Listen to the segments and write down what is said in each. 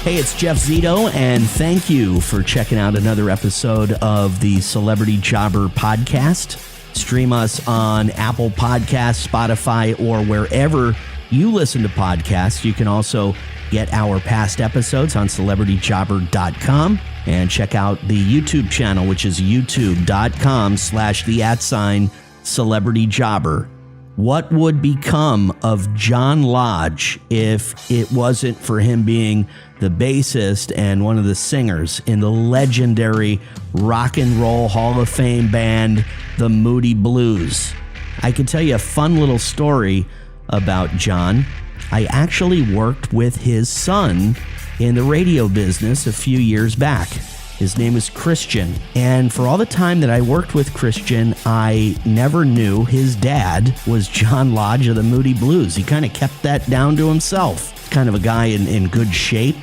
Hey, it's Jeff Zito, and thank you for checking out another episode of the Celebrity Jobber podcast. Stream us on Apple Podcasts, Spotify, or wherever you listen to podcasts. You can also get our past episodes on celebrityjobber.com and check out the YouTube channel, which is youtube.com/celebrityjobber. What would become of John Lodge if it wasn't for him being the bassist and one of the singers in the legendary Rock and Roll Hall of Fame band, the Moody Blues? I can tell you a fun little story about John. I actually worked with his son in the radio business a few years back. His name is Christian, and for all the time that I worked with Christian, I never knew his dad was John Lodge of the Moody Blues. He kind of kept that down to himself. Kind of a guy in good shape,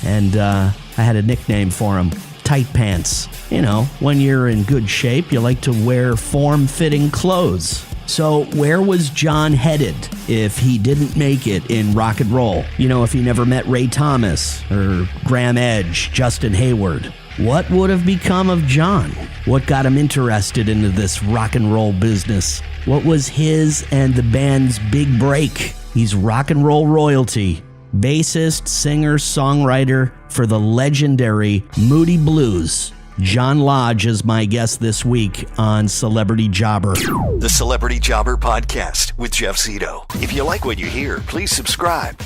and I had a nickname for him, Tight Pants. You know, when you're in good shape, you like to wear form-fitting clothes. So where was John headed if he didn't make it in rock and roll? You know, if he never met Ray Thomas or Graham Edge, Justin Hayward. What would have become of John? What got him interested into this rock and roll business? What was his and the band's big break? He's rock and roll royalty. Bassist, singer, songwriter for the legendary Moody Blues. John Lodge is my guest this week on Celebrity Jobber. The Celebrity Jobber Podcast with Jeff Zito. If you like what you hear, please subscribe.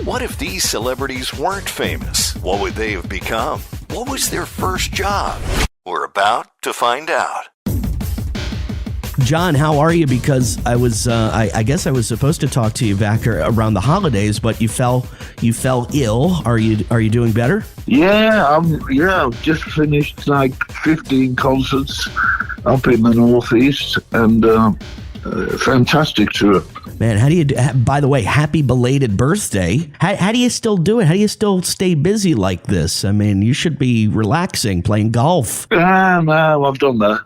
What if these celebrities weren't famous? What would they have become? What was their first job? We're about to find out. John, how are you? Because I guess I was supposed to talk to you back around the holidays, but you fell ill. Are you doing better? Yeah, I've just finished like 15 concerts up in the Northeast, and fantastic tour. Man, how do you? By the way, happy belated birthday. How do you still do it? How do you still stay busy like this? I mean, you should be relaxing, playing golf. No, I've done that.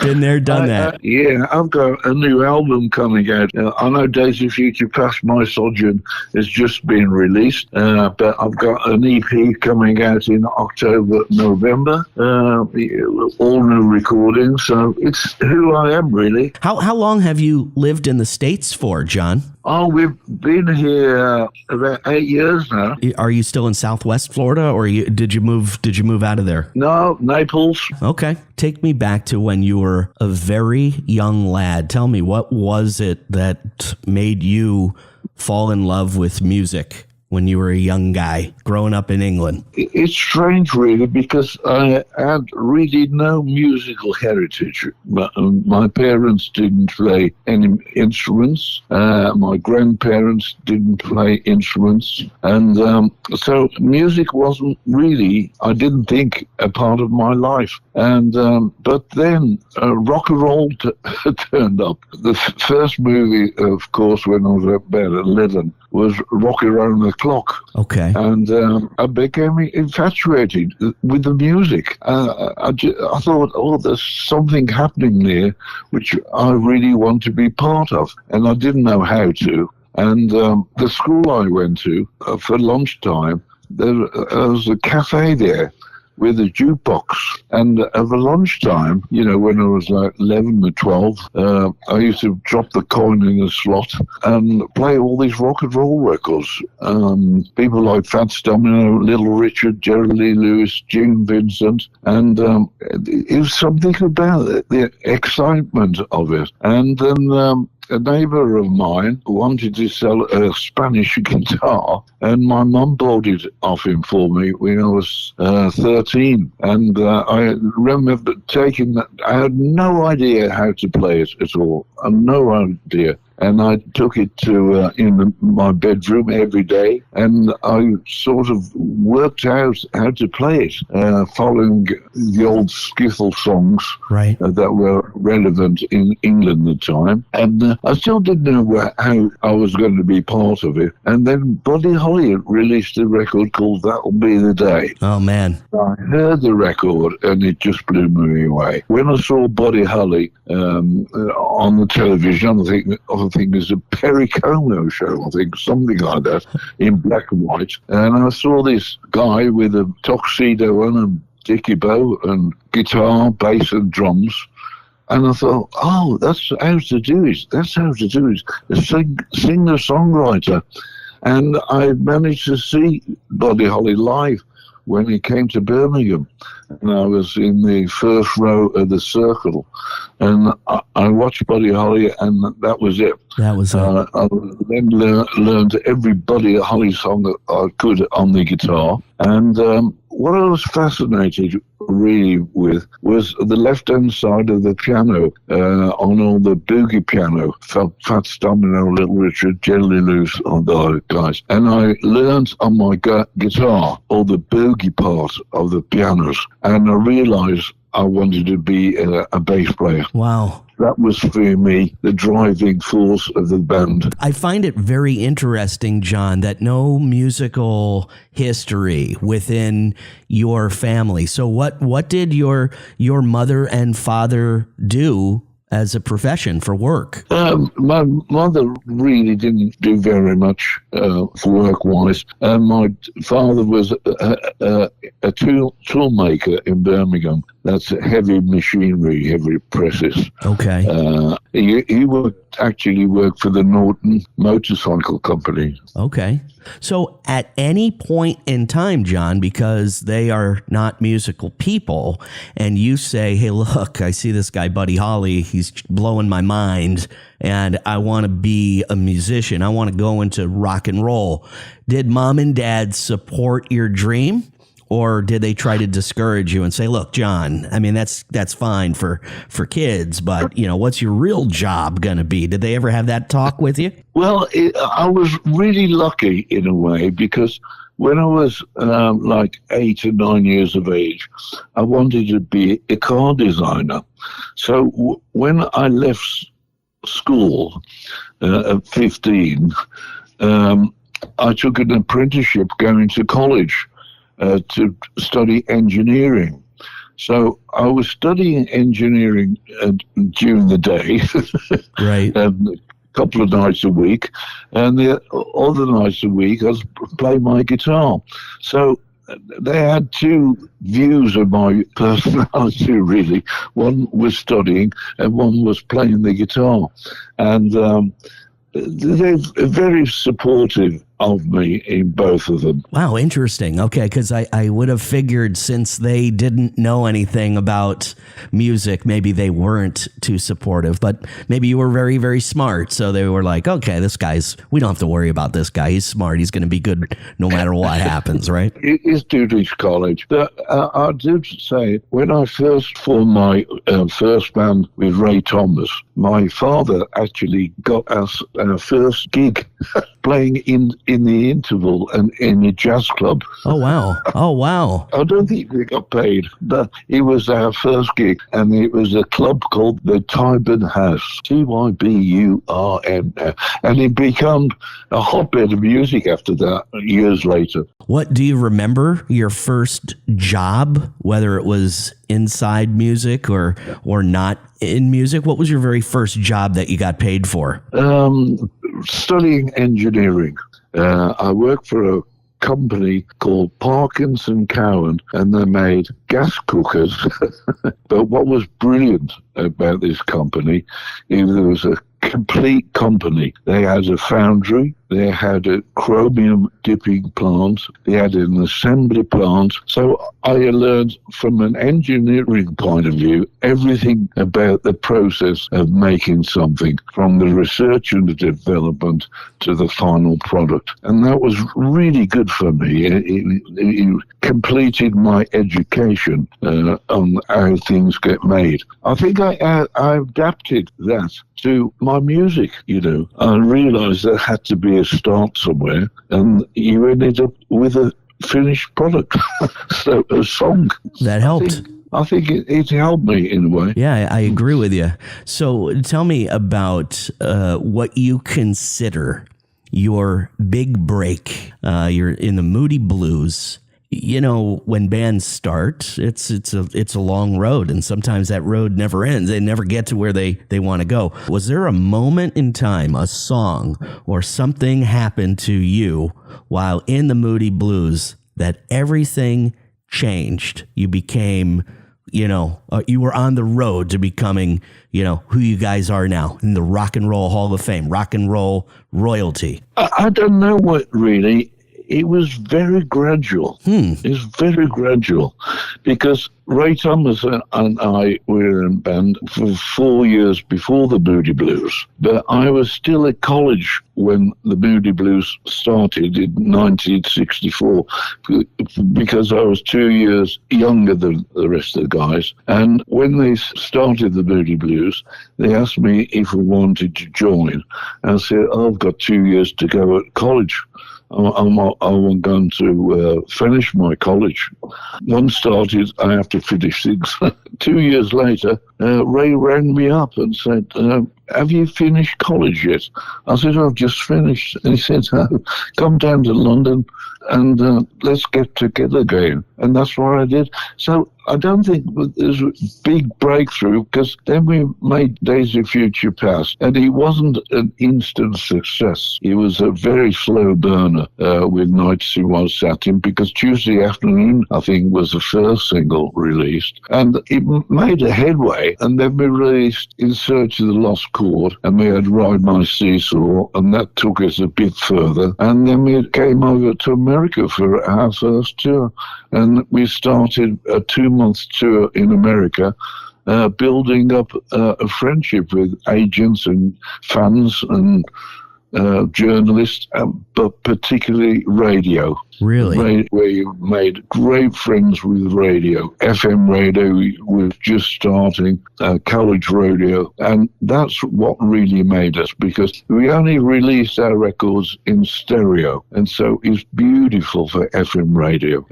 Been there, done that. Yeah, I've got a new album coming out. I know Days of Future Past My Sojourn has just been released, but I've got an EP coming out in October, November, all new recordings, so it's who I am, really. How long have you lived in the States for, John? Oh, we've been here about 8 years now. Are you still in Southwest Florida, or did you move out of there? No, Naples. Okay. Take me back to when you were a very young lad. Tell me, what was it that made you fall in love with music when you were a young guy growing up in England? It's strange, really, because I had really no musical heritage. My parents didn't play any instruments. My grandparents didn't play instruments. And so music wasn't really, I didn't think, a part of my life. And but then rock and roll turned up. The first movie, of course, when I was about 11, was Rock Around the Clock. Okay. And I became infatuated with the music. I thought, oh, there's something happening there which I really want to be part of. And I didn't know how to. And the school I went to, for lunchtime, there was a cafe there with a jukebox. And at the lunchtime, you know, when I was like 11 or 12, I used to drop the coin in the slot and play all these rock and roll records. People like Fats Domino, Little Richard, Jerry Lee Lewis, Jim Vincent. And it was something about it, the excitement of it. And then a neighbour of mine wanted to sell a Spanish guitar, and my mum bought it off him for me when I was 13. And I remember taking that. I had no idea how to play it at all. I had no idea. And I took it to my bedroom every day, and I sort of worked out how to play it, following the old skiffle songs that were relevant in England at the time. And I still didn't know how I was going to be part of it. And then Buddy Holly released a record called That'll Be the Day. Oh, man. I heard the record, and it just blew me away. When I saw Buddy Holly on the television, I think, oh, I think it was a Perry Como show, I think, something like that, in black and white. And I saw this guy with a tuxedo on and dicky bow and guitar, bass and drums. And I thought, oh, that's how to do it. That's how to do it. A singer-songwriter. And I managed to see Buddy Holly live when he came to Birmingham. And I was in the first row of the circle. And I watched Buddy Holly, and that was it. That was it. I then learned every Buddy Holly song that I could on the guitar. And what I was fascinated really with was the left-hand side of the piano, on all the boogie piano, Fats Domino, Little Richard, Jelly Loose, all those guys. And I learned on my guitar all the boogie part of the pianos, and I realized I wanted to be a bass player. Wow. That was, for me, the driving force of the band. I find it very interesting, John, that no musical history within your family. So what did your mother and father do as a profession for work? My mother really didn't do very much work-wise. My father was a tool maker in Birmingham. That's heavy machinery, heavy presses. Okay. He actually worked for the Norton Motorcycle Company. Okay. So at any point in time, John, because they are not musical people, and you say, hey, look, I see this guy, Buddy Holly, he's blowing my mind, and I want to be a musician. I want to go into rock and roll. Did mom and dad support your dream? Or did they try to discourage you and say, look, John, I mean, that's fine for kids, but, what's your real job going to be? Did they ever have that talk with you? Well, I was really lucky in a way, because when I was like 8 or 9 years of age, I wanted to be a car designer. So when I left school at 15, I took an apprenticeship going to college. To study engineering. So I was studying engineering during the day, right? A couple of nights a week, and the other nights a week I was playing my guitar. So they had two views of my personality, really. One was studying and one was playing the guitar. And they're very supportive of me in both of them. Wow, interesting. Okay, because I would have figured since they didn't know anything about music, maybe they weren't too supportive, but maybe you were very, very smart. So they were like, okay, we don't have to worry about this guy. He's smart. He's going to be good no matter what happens, right? It is Dudley's College. But I do say, when I first formed my first band with Ray Thomas, my father actually got us our first gig playing in the interval and in a jazz club. Oh, wow. Oh, wow. I don't think we got paid, but it was our first gig, and it was a club called the Tyburn House, Tyburn, and it became a hotbed of music after that years later. What do you remember your first job, whether it was inside music or not in music? What was your very first job that you got paid for? Studying engineering. I worked for a company called Parkinson Cowan, and they made gas cookers. But what was brilliant about this company is there was a complete company. They had a foundry, they had a chromium dipping plant, they had an assembly plant. So I learned from an engineering point of view everything about the process of making something, from the research and the development to the final product. And that was really good for me. It completed my education on how things get made. I think I adapted that to my music, I realized there had to be a start somewhere, and you ended up with a finished product. So a song. That helped. I think it helped me in a way. Yeah, I agree with you. So tell me about what you consider your big break. You're in the Moody Blues. you know, when bands start, it's a long road, and sometimes that road never ends. They never get to where they want to go. Was there a moment in time, a song or something happened to you while in the Moody Blues that everything changed? You became, you know, you were on the road to becoming, you know, who you guys are now in the Rock and Roll Hall of Fame, rock and roll royalty? I don't know what really. It was very gradual. It was very gradual because Ray Thomas and I were in a band for 4 years before the Moody Blues. But I was still at college when the Moody Blues started in 1964 because I was 2 years younger than the rest of the guys. And when they started the Moody Blues, they asked me if I wanted to join. And I said, I've got 2 years to go at college. I'm going to finish my college. Once started, I have to finish things. 2 years later, Ray rang me up and said, have you finished college yet? I said, I've just finished. And he said, come down to London and let's get together again. And that's what I did. So I don't think there's a big breakthrough because then we made Days of Future Past, and it wasn't an instant success. It was a very slow burner with Nights in White Satin because Tuesday Afternoon, I think, was the first single released. And it made a headway, and then we released In Search of the Lost Chord, and we had Ride My Seesaw, and that took us a bit further. And then we came over to America for our first tour, and we started a 2-month tour in America, building up a friendship with agents and fans and journalists, but particularly radio. Really? Where you made great friends with radio. FM radio was just starting, college radio, and that's what really made us, because we only released our records in stereo, and so it's beautiful for FM radio.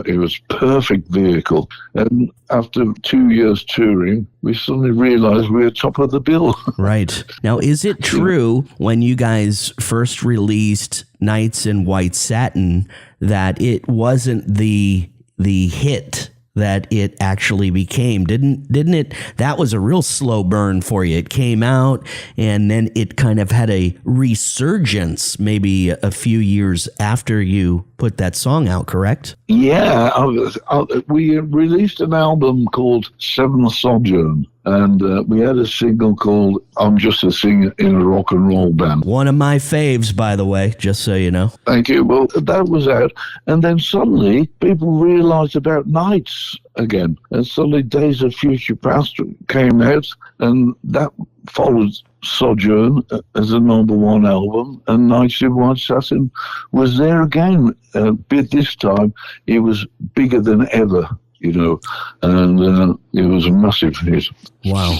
It was perfect vehicle, and after 2 years touring, we suddenly realized we were top of the bill. Right. Now, is it true when you guys first released Nights in White Satin that it wasn't the hit that it actually became? Didn't it? That was a real slow burn for you. It came out and then it kind of had a resurgence maybe a few years after you put that song out, correct? Yeah, we released an album called Seven Sojourn, and we had a single called I'm Just a Singer in a Rock and Roll Band. One of my faves, by the way, just so you know. Thank you. Well, that was out, and then suddenly people realized about Nights again, and suddenly Days of Future Past came out, and that followed Sojourn as a #1 album, and Nights in White Satin was there again. But this time it was bigger than ever, you know, and it was a massive hit. Wow.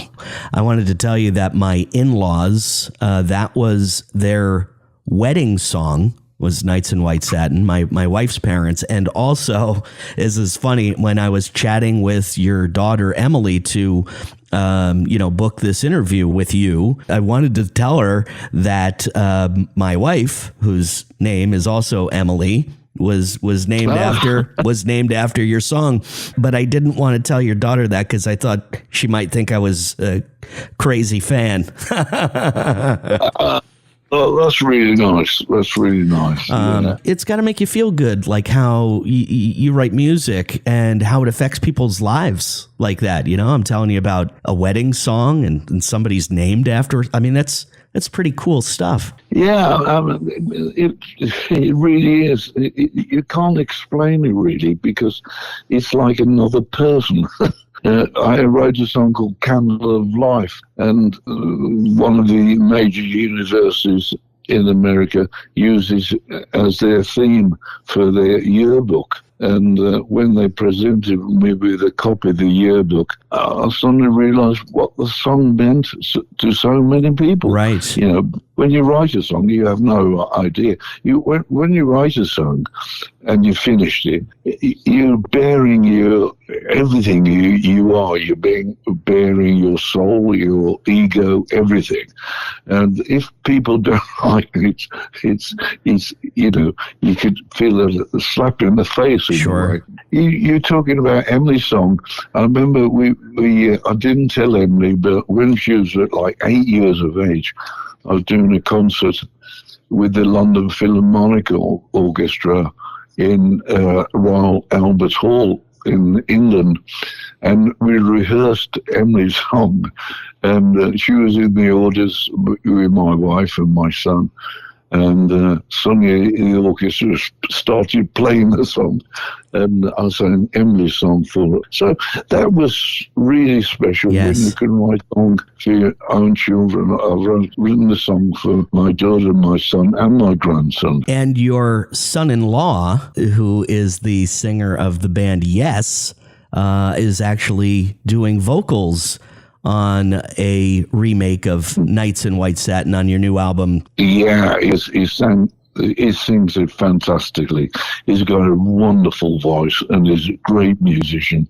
I wanted to tell you that my in-laws, that was their wedding song, was Nights in White Satin, my wife's parents. And also, this is funny, when I was chatting with your daughter, Emily, to book this interview with you, I wanted to tell her that my wife, whose name is also Emily, was named after your song, but I didn't want to tell your daughter that because I thought she might think I was a crazy fan. Oh, that's really nice. That's really nice. Yeah. It's got to make you feel good, like how you write music and how it affects people's lives like that. You know, I'm telling you about a wedding song and somebody's named after. I mean, that's pretty cool stuff. Yeah, it really is. You can't explain it really because it's like another person. I wrote a song called Candle of Life, and one of the major universities in America uses as their theme for their yearbook. And when they presented me with a copy of the yearbook, I suddenly realized what the song meant to so many people. Right. You know, when you write a song, you have no idea. When you write a song, and you finished it, you're bearing everything you are. You're bearing your soul, your ego, everything. And if people don't like it, it's you could feel a slap in the face. Sure. You're talking about Emily's song. I remember I didn't tell Emily, but when she was like 8 years of age, I was doing a concert with the London Philharmonic Orchestra in Royal Albert Hall in England, and we rehearsed Emily's song, and she was in the audience with my wife and my son, and Sonia in the orchestra started playing the song, and I sang Emily's song for her. So that was really special. Yes. When you can write a song for your own children. I've written the song for my daughter, my son, and my grandson. And your son-in-law, who is the singer of the band Yes, is actually doing vocals on a remake of Nights in White Satin on your new album. Yeah, he sings it fantastically. He's got a wonderful voice and he's a great musician,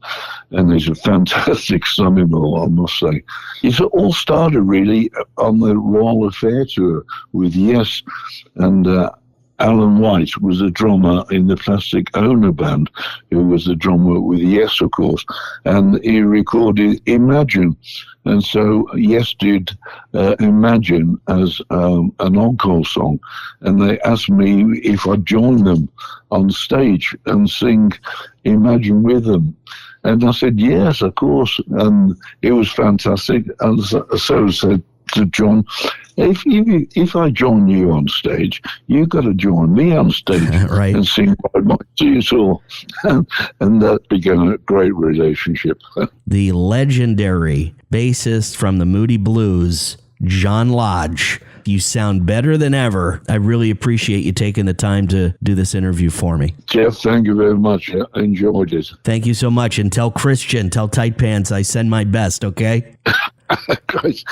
and he's a fantastic son-in-law, I must say. It all started really on the Royal Affair tour with Yes, and Alan White was a drummer in the Plastic Ono Band, who was the drummer with Yes, of course, and he recorded Imagine. And so Yes did Imagine as an encore song, and they asked me if I'd join them on stage and sing Imagine with them. And I said, yes, of course, and it was fantastic. And so I said to John, if I join you on stage, you've got to join me on stage Right. and sing Ride My Seesaw. And that began a great relationship. The legendary bassist from the Moody Blues, John Lodge. You sound better than ever. I really appreciate you taking the time to do this interview for me. Jeff, thank you very much. I enjoyed it. Thank you so much. And tell Christian, tell Tight Pants I send my best, okay? Great.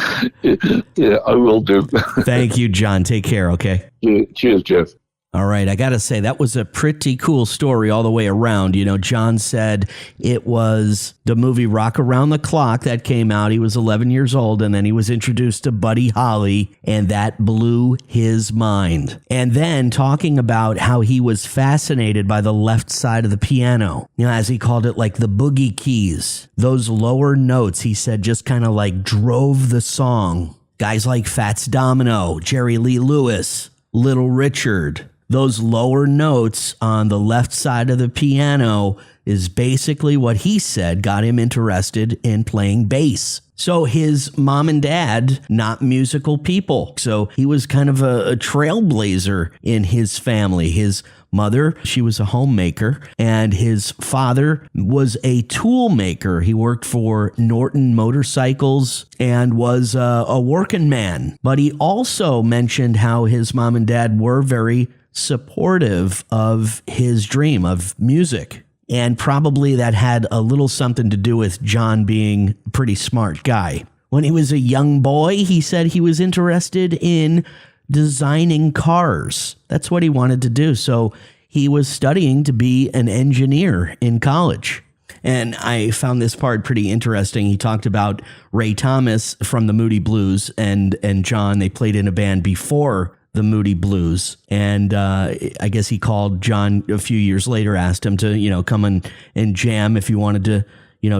Yeah, I will do. Thank you, John. Take care, okay? Cheers, Jeff. All right, I got to say, that was a pretty cool story all the way around. You know, John said it was the movie Rock Around the Clock that came out. He was 11 years old, and then he was introduced to Buddy Holly, and that blew his mind. And then talking about how he was fascinated by the left side of the piano, you know, as he called it, like the boogie keys. Those lower notes, he said, just kind of like drove the song. Guys like Fats Domino, Jerry Lee Lewis, Little Richard. Those lower notes on the left side of the piano is basically what he said got him interested in playing bass. So his mom and dad, not musical people. So he was kind of a trailblazer in his family. His mother, she was a homemaker, and his father was a tool maker. He worked for Norton Motorcycles and was a working man. But he also mentioned how his mom and dad were very supportive of his dream of music. And probably that had a little something to do with John being a pretty smart guy. When he was a young boy, he said he was interested in designing cars. That's what he wanted to do. So he was studying to be an engineer in college. And I found this part pretty interesting. He talked about Ray Thomas from the Moody Blues and John. They played in a band before the Moody Blues. And I guess he called John a few years later, asked him to, come and jam if he wanted to,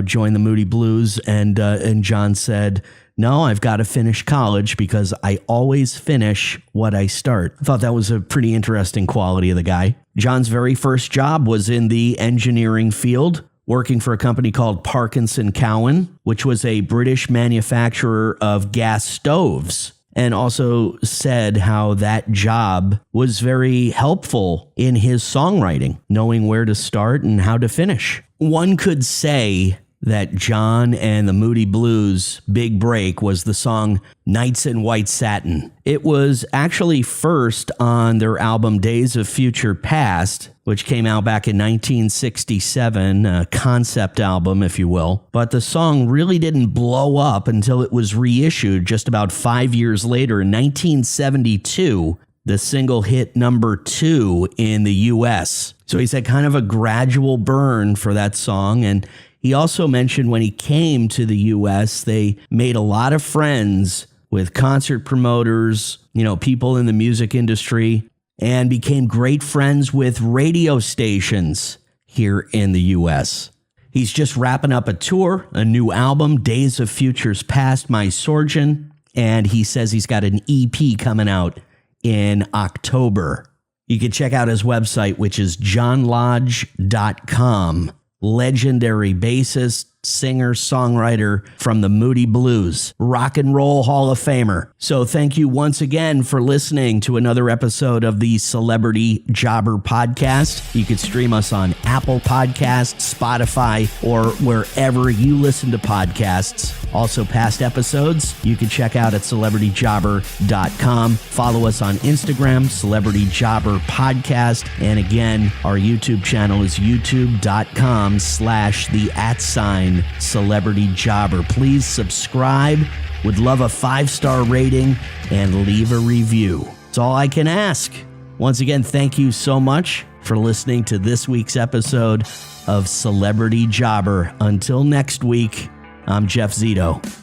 join the Moody Blues. And John said, no, I've got to finish college because I always finish what I start. I thought that was a pretty interesting quality of the guy. John's very first job was in the engineering field, working for a company called Parkinson Cowan, which was a British manufacturer of gas stoves. And also said how that job was very helpful in his songwriting, knowing where to start and how to finish. One could say that John and the Moody Blues' big break was the song Nights in White Satin. It was actually first on their album Days of Future Past, which came out back in 1967, a concept album, if you will. But the song really didn't blow up until it was reissued just about 5 years later in 1972 the single hit number 2 in the U.S. So he said kind of a gradual burn for that song. And he also mentioned when he came to the U.S., they made a lot of friends with concert promoters, people in the music industry, and became great friends with radio stations here in the U.S. He's just wrapping up a tour, a new album, Days of Futures Past, My Sorgen, and he says he's got an EP coming out in October. You can check out his website, which is johnlodge.com. Legendary bassist, singer, songwriter from the Moody Blues, rock and roll Hall of Famer. So thank you once again for listening to another episode of the Celebrity Jobber Podcast. You can stream us on Apple Podcasts, Spotify, or wherever you listen to podcasts. Also, past episodes you can check out at celebrityjobber.com. Follow us on Instagram, Celebrity Jobber Podcast. And again, our YouTube channel is youtube.com/the@ Celebrity Jobber. Please subscribe. Would love a 5-star rating and leave a review. It's all I can ask. Once again, thank you so much for listening to this week's episode of Celebrity Jobber. Until next week, I'm Jeff Zito.